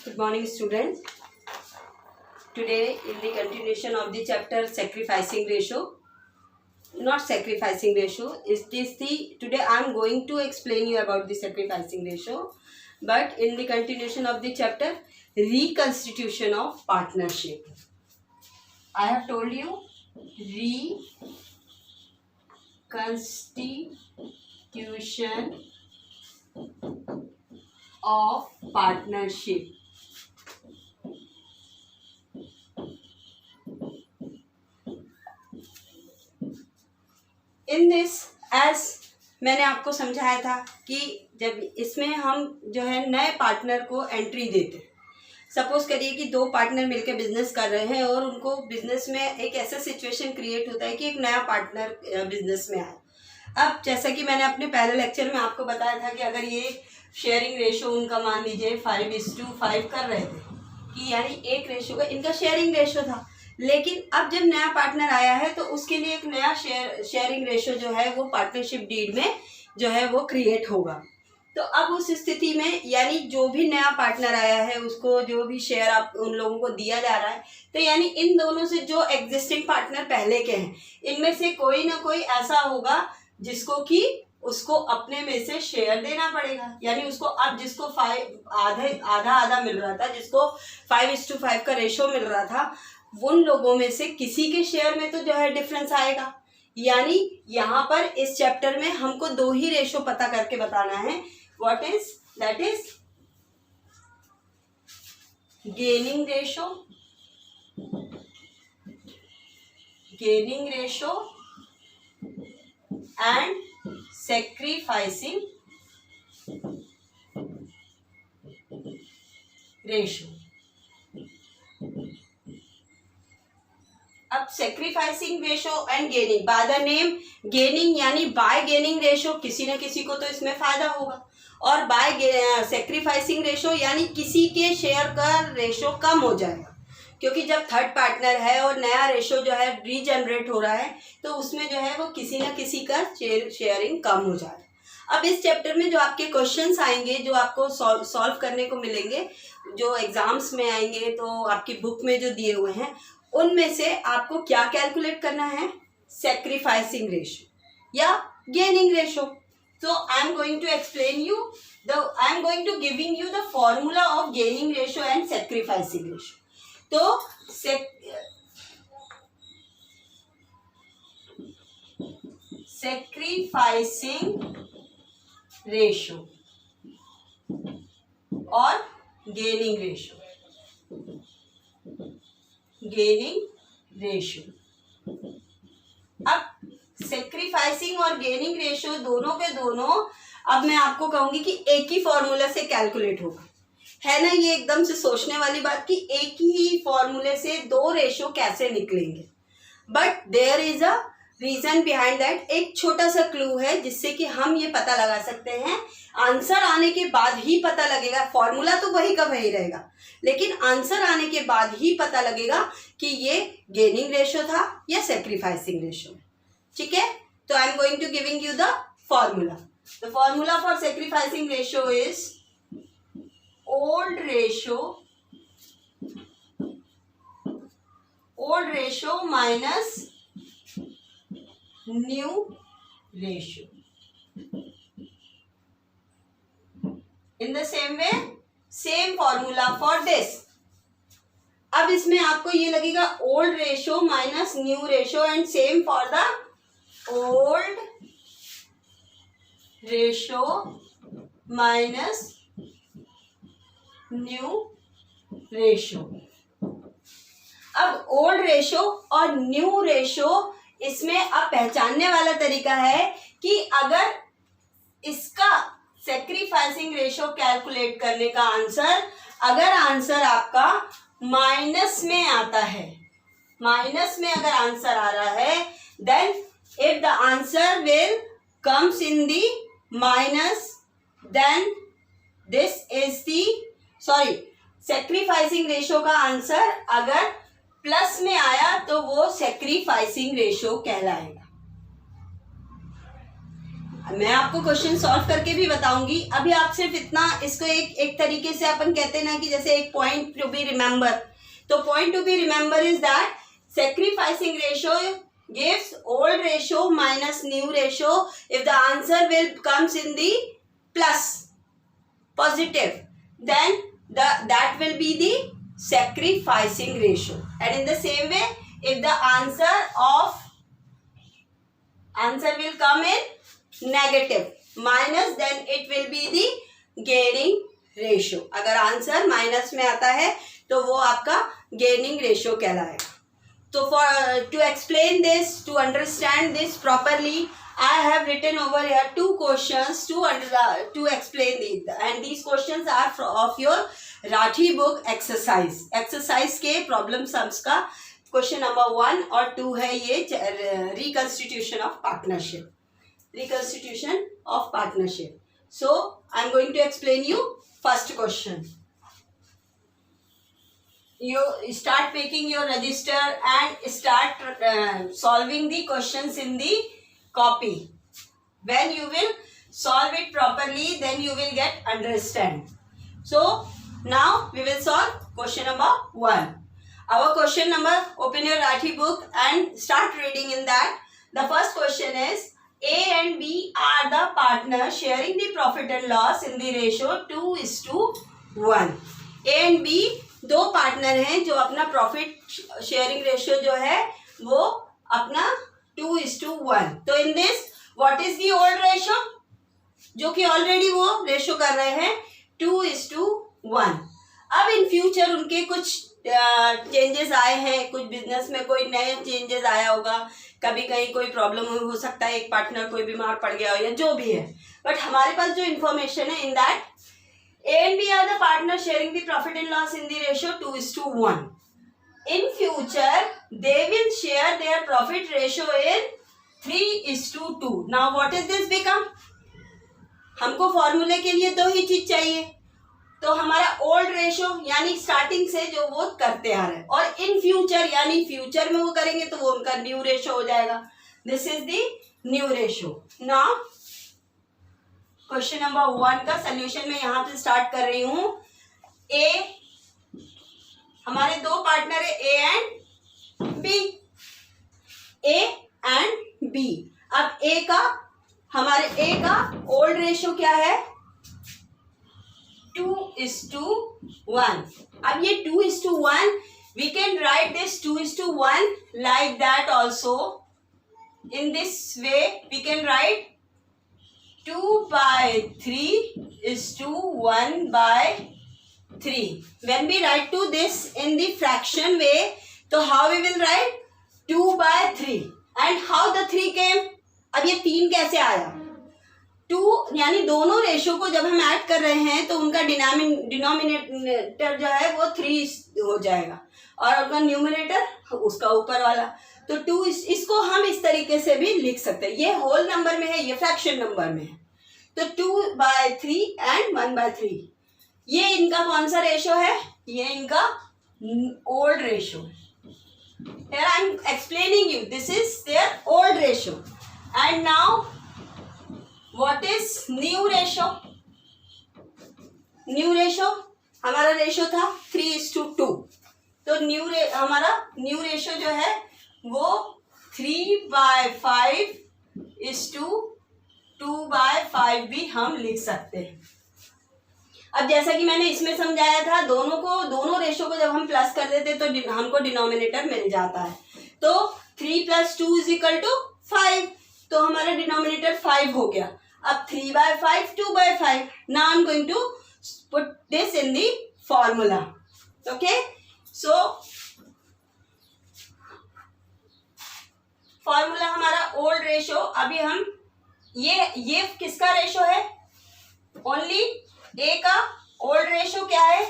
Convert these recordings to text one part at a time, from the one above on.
Good morning, students. Today, in the continuation of the chapter sacrificing ratio, not sacrificing ratio, today I am going to explain you about the sacrificing ratio, but in the continuation of the chapter, reconstitution of partnership. I have told you reconstitution of partnership. In this age मैंने आपको समझाया था कि जब इसमें हम जो है नए पार्टनर को एंट्री देते हैं। सपोज करिए कि दो पार्टनर मिलकर बिजनेस कर रहे हैं और उनको बिजनेस में एक ऐसा सिचुएशन क्रिएट होता है कि एक नया पार्टनर बिजनेस में आए। अब जैसा कि मैंने अपने पहले लेक्चर में आपको बताया था कि अगर ये शेयरिंग रेशो उनका मान लीजिए 5:5 कर रहे थे कि यानी एक रेशो का इनका शेयरिंग रेशो था, लेकिन अब जब नया पार्टनर आया है तो उसके लिए एक नया शेयरिंग रेशो जो है वो पार्टनरशिप डीड में जो है वो क्रिएट होगा। तो अब उस स्थिति में यानी जो भी नया पार्टनर आया है उसको जो भी शेयर आप उन लोगों को दिया जा रहा है, तो यानी इन दोनों से जो एग्जिस्टिंग पार्टनर पहले के हैं इनमें से कोई ना कोई ऐसा होगा जिसको कि उसको अपने में से शेयर देना पड़ेगा। यानी उसको अब जिसको आधा मिल रहा था, जिसको 5:5 का रेशो मिल रहा था, उन लोगों में से किसी के शेयर में तो जो है डिफरेंस आएगा। यानी यहाँ पर इस चैप्टर में हमको दो ही रेशो पता करके बताना है। What is that is gaining ratio and sacrificing ratio. अब sacrificing ratio and gaining, by the name gaining यानी बाय गेनिंग रेशो किसी न किसी को तो इसमें फायदा होगा, और बाय सैक्रिफाइसिंग रेशो यानी किसी के शेयर का रेशो कम हो जाएगा, क्योंकि जब थर्ड पार्टनर है और नया रेशो जो है रीजनरेट हो रहा है तो उसमें जो है वो किसी न किसी का शेयरिंग कम हो जाएगा। अब इस चैप्टर में जो आपके क्वेश्चंस आएंगे, जो आपको सॉल्व करने को मिलेंगे, जो एग्जाम्स में आएंगे, तो आपकी बुक में जो दिए हुए हैं उनमें से आपको क्या कैलकुलेट करना है, सैक्रिफाइसिंग रेशो या गेनिंग रेशो। तो I am going to explain you I am going to giving you the formula of gaining ratio and sacrificing ratio. तो सैक्रिफाइसिंग रेशो और गेनिंग रेशो, अब सैक्रिफाइसिंग और गेनिंग रेशो दोनों के दोनों अब मैं आपको कहूंगी कि एक ही फॉर्मूला से कैलकुलेट होगा। है ना, ये एकदम से सोचने वाली बात कि एक ही फॉर्मूले से दो रेशो कैसे निकलेंगे, but there is a reason behind that. एक छोटा सा क्लू है जिससे कि हम ये पता लगा सकते हैं, आंसर आने के बाद ही पता लगेगा, फॉर्मूला तो वही का वही रहेगा, लेकिन आंसर आने के बाद ही पता लगेगा कि ये गेनिंग रेशो था या सैक्रिफाइसिंग रेशो। ठीक है, तो I am going to giving you the formula. The formula for sacrificing ratio is old ratio minus new ratio. In the same way, same formula for this. अब इसमें आपको ये लगेगा old ratio minus new ratio and same for the old ratio minus new ratio. अब old ratio और new ratio इसमें अब पहचानने वाला तरीका है कि अगर इसका सैक्रिफाइसिंग रेशो कैलकुलेट करने का आंसर, अगर आंसर आपका माइनस में आता है, माइनस में अगर आंसर आ रहा है, then if the answer will comes in the minus, then this is the sacrificing ratio का आंसर अगर प्लस में आया तो वो सैक्रिफाइसिंग रेशो कहलाएगा। मैं आपको क्वेश्चन सॉल्व करके भी बताऊंगी। अभी आप सिर्फ इतना इसको एक तरीके से अपन कहते हैं ना कि जैसे एक पॉइंट टू बी रिमेंबर, तो point to be remember is that sacrificing ratio gives old ratio minus new ratio if the answer will comes in the plus positive, then that will be the sacrificing ratio. And in the same way, if the answer will come in negative minus, then it will be the gaining ratio. अगर answer minus में आता है तो वो आपका gaining ratio कहलाएगा। तो to explain this, to understand this properly, I have written over here 2 questions to explain it, and these questions are of your Rathi book exercise के problem sums का क्वेश्चन नंबर 1 और 2 है ये reconstitution of partnership. So I am going to explain you first question. You start making your register and start solving the questions in the copy. When you will solve it properly, then you will get understand. So now we will solve question number 1. Our question number, open your Rathi book and start reading in that. The first question is, A and B are the partners sharing the profit and loss in the ratio 2:1. A and B दो partner हैं जो अपना profit sharing ratio जो है वो अपना 2:1. तो in this what is the old ratio, जो कि ऑलरेडी वो रेशियो कर रहे हैं 2:1. अब इन फ्यूचर उनके कुछ चेंजेस आए हैं, कुछ बिजनेस में कोई नए चेंजेस आया होगा, कभी कहीं कोई प्रॉब्लम हो सकता है, एक पार्टनर कोई बीमार पड़ गया हो या जो भी है, बट हमारे पास जो इन्फॉर्मेशन है in that A and B are the partners sharing the profit and loss in the ratio 2:1. In future, they will share their profit ratio in 3:2. Now, what is this become? हमको फॉर्मूले के लिए 2 ही चीज चाहिए, तो हमारा old ratio यानी starting से जो वो करते आ रहे हैं, और इन फ्यूचर यानी फ्यूचर में वो करेंगे तो वो उनका न्यू रेशियो हो जाएगा. This is the new ratio. Now question number 1 का सोल्यूशन मैं यहाँ पे स्टार्ट कर रही हूँ. ए, हमारे दो पार्टनर है ए एंड बी. अब हमारे ए का ओल्ड रेशियो क्या है 2:1. अब ये 2:1 we can write this 2:1 like that also. In this way we can write 2/3:1/3. When we write to this in the fraction way, तो how we will write 2/3. And how the 3 came? अब ये 3 कैसे आया? 2 यानी दोनों रेशियो को जब हम ऐड कर रहे हैं तो उनका डिनोमिनेटर जो है वो 3 हो जाएगा और उनका न्यूमरेटर उसका ऊपर वाला. तो 2 इसको हम इस तरीके से भी लिख सकते हैं. ये होल नंबर में है, ये फ्रैक्शन नंबर में है. तो 2/3 एंड 1/3 ये इनका कौन सा रेशियो है? ये इनका old ratio. Here I am explaining you. This is their old ratio. And now, what is new ratio? New ratio हमारा रेशियो था 3:2. तो हमारा न्यू रेशियो जो है वो 3/5:2/5 भी हम लिख सकते हैं. अब जैसा कि मैंने इसमें समझाया था, दोनों रेशियो को जब हम प्लस कर देते तो हमको डिनोमिनेटर मिल जाता है. तो 3 + 2 = 5. तो हमारा डिनोमिनेटर 5 हो गया. अब 3/5 2/5. Now I am going to put this in the formula. Okay, so formula हमारा ओल्ड रेशियो. अभी हम ये किसका रेशियो है? ओनली ए का ओल्ड रेशियो क्या है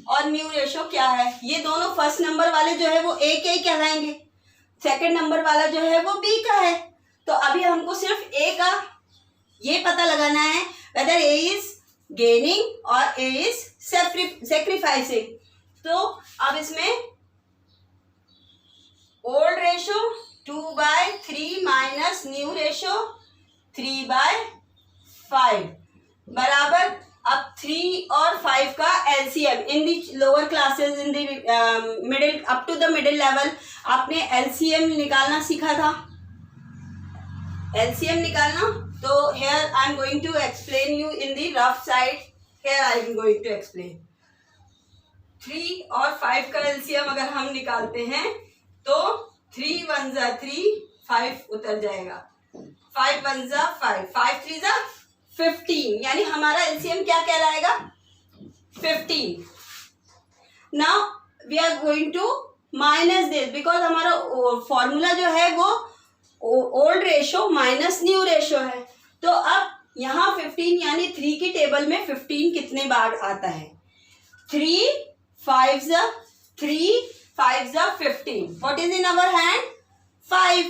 और न्यू रेशियो क्या है. ये दोनों फर्स्ट नंबर वाले जो है वो ए के ही कहलाएंगे, सेकंड नंबर वाला जो है वो बी का है. तो अभी हमको सिर्फ ए का ये पता लगाना है whether ए इज गेनिंग और ए इज सेक्रीफाइसिंग. तो अब इसमें old ratio 2/3 minus new ratio 3/5 बराबर। अब 3 और 5 का LCM in the lower classes, in the middle up to the middle level आपने एलसीएम निकालना सीखा था, एलसीएम निकालना। तो here I am going to explain you in the rough side, here I am going to explain. 3 और 5 का LCM अगर हम निकालते हैं तो 3 1 जा 3, 5 उतर जाएगा, 5 1 जा 5, 5 3 जा 15, यानी हमारा एलसीएम क्या कहलाएगा? 15। Now we are going to minus this because हमारा फॉर्मूला जो है वो old ratio minus new ratio है। तो अब यहाँ 15 यानी 3 की टेबल में 15 कितने बार आता है? 3 5 जा 3, 5 जा 15। What is in our hand? 5।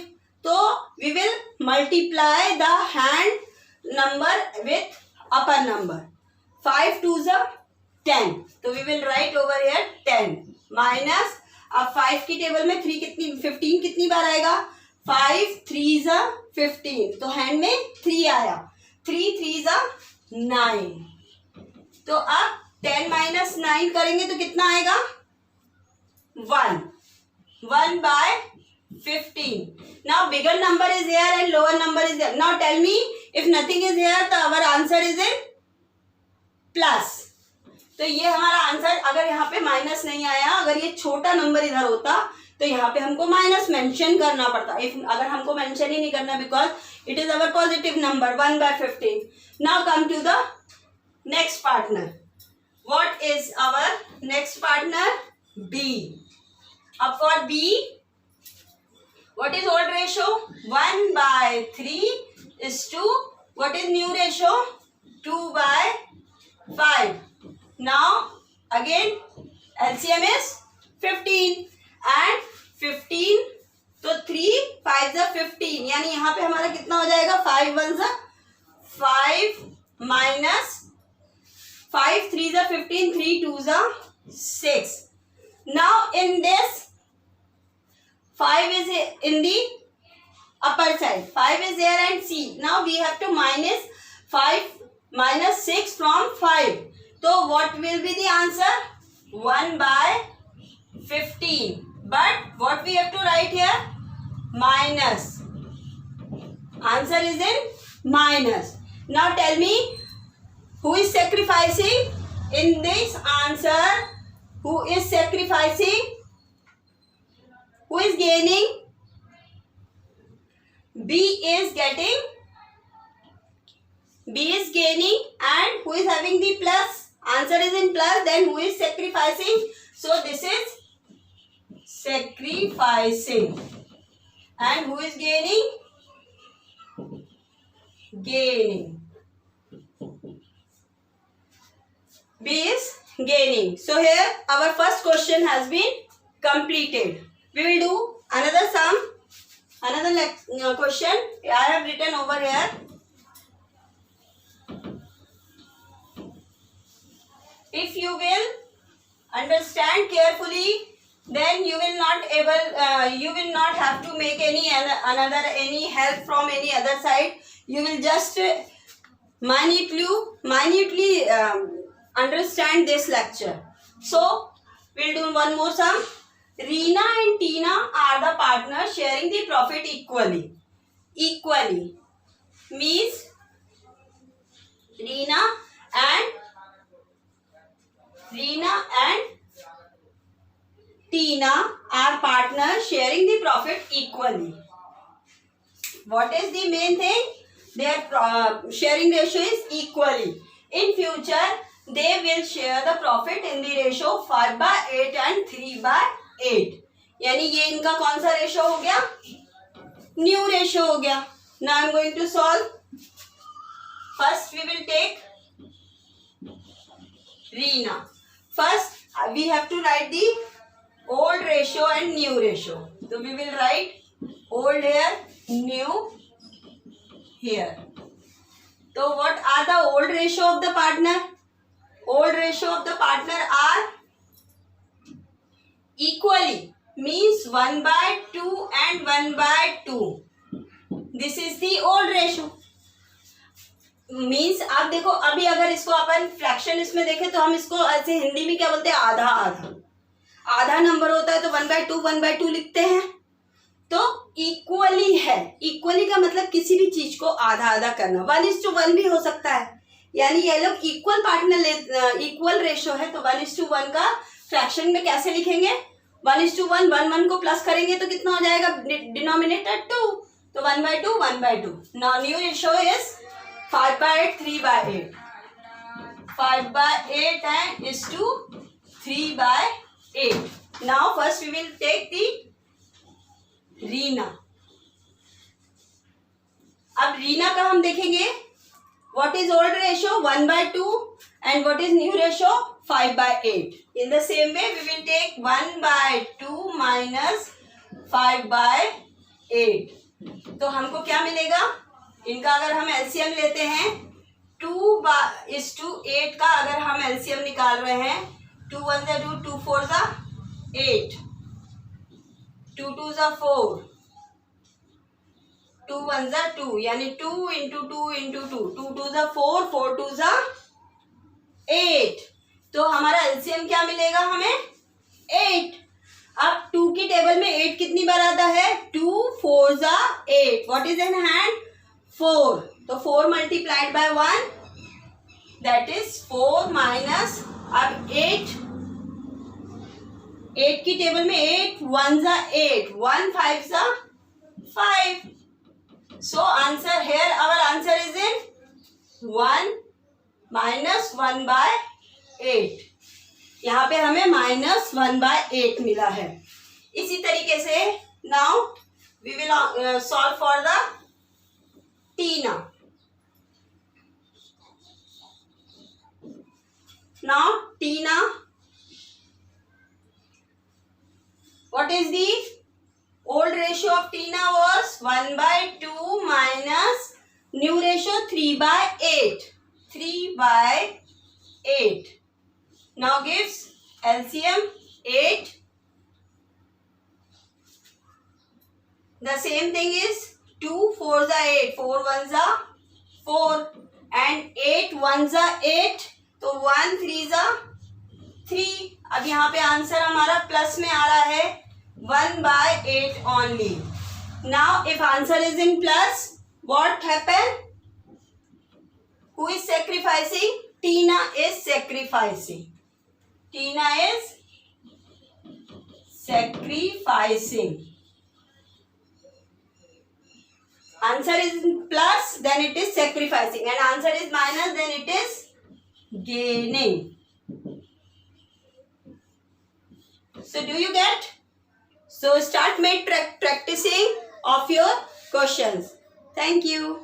तो we will multiply the hand number with upper number. 5 2 जा 10, तो we will write over here 10 minus, अब 5 की टेबल में 3 कितनी 15 कितनी बार आएगा? 5 3 जा 15, तो हैंड में 3 आया, 3 3 जा 9। तो अब 10 माइनस 9 करेंगे तो कितना आएगा? 1/15। Now bigger number is here and lower number is there. Now tell me if nothing is here तो our answer is in plus. तो ये हमारा आंसर, अगर यहाँ पे माइनस नहीं आया, अगर ये छोटा नंबर इधर होता तो यहाँ पे हमको माइनस मेंशन करना पड़ता। इफ अगर हमको मेंशन ही नहीं करना because it is our positive number 1/15। Now come to the next partner. What is our next partner? B. अब for B what is old ratio? 1/3 is to what is new ratio? 2/5. Now again LCM is 15 and 15, तो 3 5 जा 15, यानी यहाँ पे हमारा कितना हो जाएगा? 5 1 जा 5 माइनस 5 3 जा 15, 3 2 जा 6. Now in this 5 is in the upper side, 5 is there and C. Now we have to minus 5 minus 6 from 5. So what will be the answer? 1/15. But what we have to write here? Minus. Answer is in minus. Now tell me who is sacrificing in this answer? Who is sacrificing? Who is gaining? B is getting. B is gaining and who is having the plus? Answer is in plus. Then who is sacrificing? So this is sacrificing. And who is gaining? Gaining. B is gaining. So here our first question has been completed. We will do another sum, another question. I have written over here. If you will understand carefully, then you will not have to make any help from any other side. You will just minutely understand this lecture. So we'll do one more sum. Reena and Tina are the partners sharing the profit equally. Equally means Reena and Tina are partners sharing the profit equally. What is the main thing? Their sharing ratio is equally. In future, they will share the profit in the ratio 5/8 and 3/8. यानी ये इनका कौन सा ratio हो गया? New ratio हो गया. Now I am going to solve. First we will take Reena. First we have to write the old ratio and new ratio. So we will write old here, new here. So what are the old ratio of the partner? Old ratio of the partner are equally, means 1/2 and 1/2. This is the old ratio. Means आप देखो, अभी अगर इसको अपन fraction इसमें देखें तो हम इसको ऐसे हिंदी में क्या बोलते हैं, आधा आधा। आधा नंबर होता है तो 1/2 लिखते हैं। तो इक्वली है, इक्वली का मतलब किसी भी चीज को आधा आधा करना। 1:1 भी हो सकता है, यानी ये लोग इक्वल पार्टनर इक्वल रेशो है, तो 1:1 का फ्रैक्शन में कैसे लिखेंगे, 1:1, 1 को प्लस करेंगे तो कितना हो जाएगा, डिनोमिनेटर 2, तो 1/2। Now new ratio is 5/8, 3/8, 5/8 and is to 3/8. Now first we will take the Reena. अब रीना का हम देखेंगे, what is old ratio 1/2 and what is new ratio 5/8. In the same way we will take 1/2 minus 5/8. तो हमको क्या मिलेगा, इनका अगर हम एलसीएम लेते हैं 2:8 का अगर हम एलसीएम निकाल रहे हैं, 2 1 जा 2, 2 4 जा 8, 2 2 जा 4, 2 1 जा 2, यानी 2 into 2 into 2, 2 2 जा 4, 4 2 जा 8। तो हमारा एलसीएम क्या मिलेगा हमें, 8। अब 2 की टेबल में 8 कितनी बार आता है, 2 4 जा 8, व्हाट इज इन हैंड 4, तो 4 multiplied by 1 that is 4 minus, अब 8 की टेबल में 8 1 जा 8, 1 5 जा 5, so answer here, our answer is in 1 minus 1/8। यहाँ पे हमें -1/8 मिला है। इसी तरीके से now we will solve for the Tina. Now Tina, what is the old ratio of Tina was 1/2 minus new ratio 3/8. 3/8. Now gives LCM 8. The same thing is 2 4 जा 8, 4 1 जा 4 and 8 1 जा 8, तो 1 3 जा 3। अब यहाँ पे आंसर हमारा प्लस में आ रहा है 1/8 only. Now if answer is in plus, what happen? Who is sacrificing? Tina is sacrificing. Tina is sacrificing. Answer is plus, then it is sacrificing, and answer is minus, then it is gaining. So do you get? So start practicing of your questions. Thank you.